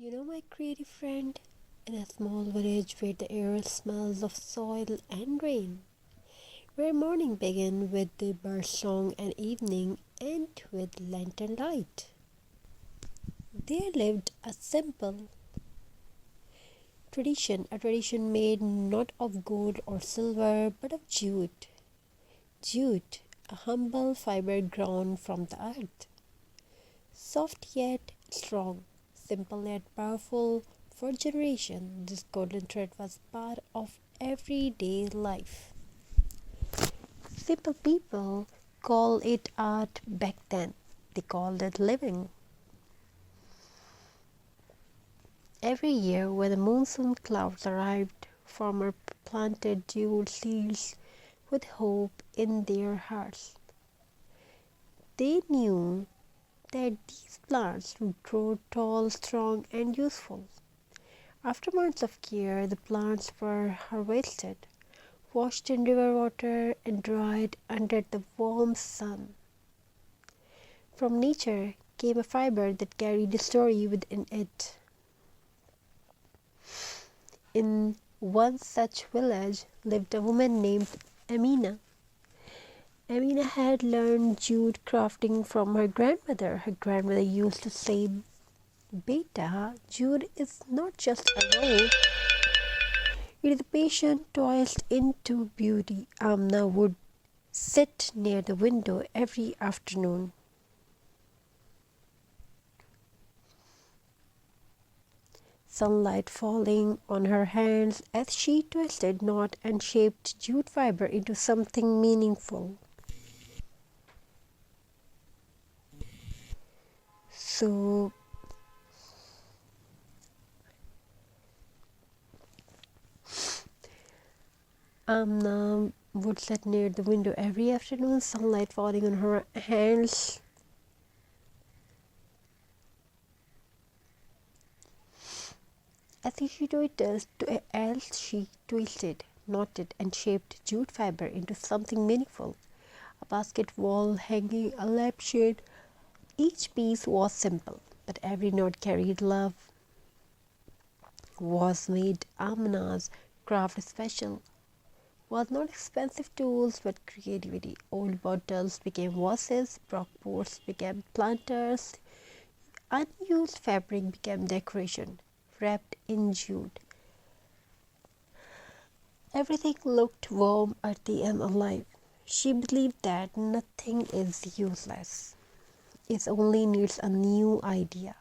My creative friend, in a small village where the air smells of soil and rain, where morning began with the bird song and evening end with lantern light. There lived a simple a tradition made not of gold or silver but of jute. Jute, a humble fiber grown from the earth, soft yet strong, simple yet powerful. For generations, this golden thread was part of everyday life. Simple people call it art back then. They called it living. Every year, when the monsoon clouds arrived, farmers planted jewel seeds with hope in their hearts. They knew that these plants would grow tall, strong, and useful. After months of care, the plants were harvested, washed in river water, and dried under the warm sun. From nature came a fiber that carried a story within it. In one such village lived a woman named Amina. Amina had learned jute crafting from her grandmother. Her grandmother used to say, Beta, jute is not just a rope, it is a patient toiled into beauty. Amna would sit near the window every afternoon, sunlight falling on her hands as she twisted knot and shaped jute fiber into something meaningful. So Amna would sit near the window every afternoon, sunlight falling on her hands. As she twisted, knotted, and shaped jute fiber into something meaningful. A basket, wall hanging, a lampshade. Each piece was simple, but every knot carried love. Was made Amna's craft special. Was not expensive tools but creativity. Old bottles became vases, broken pots became planters, unused fabric became decoration, wrapped in jute. Everything looked warm, earthy, and alive. She believed that nothing is useless. It only needs a new idea.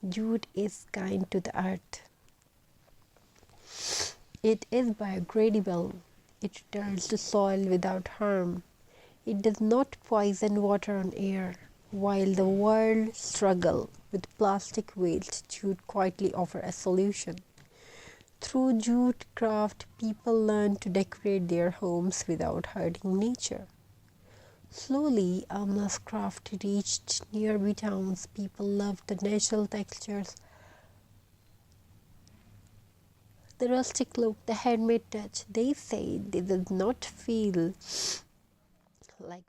Jute is kind to the earth. It is biodegradable. It returns to soil without harm. It does not poison water or air. While the world struggles with plastic waste, jute quietly offers a solution. Through jute craft, people learn to decorate their homes without hurting nature. Slowly, Amna's craft reached nearby towns. People loved the natural textures, the rustic look, the handmade touch. They say they did not feel like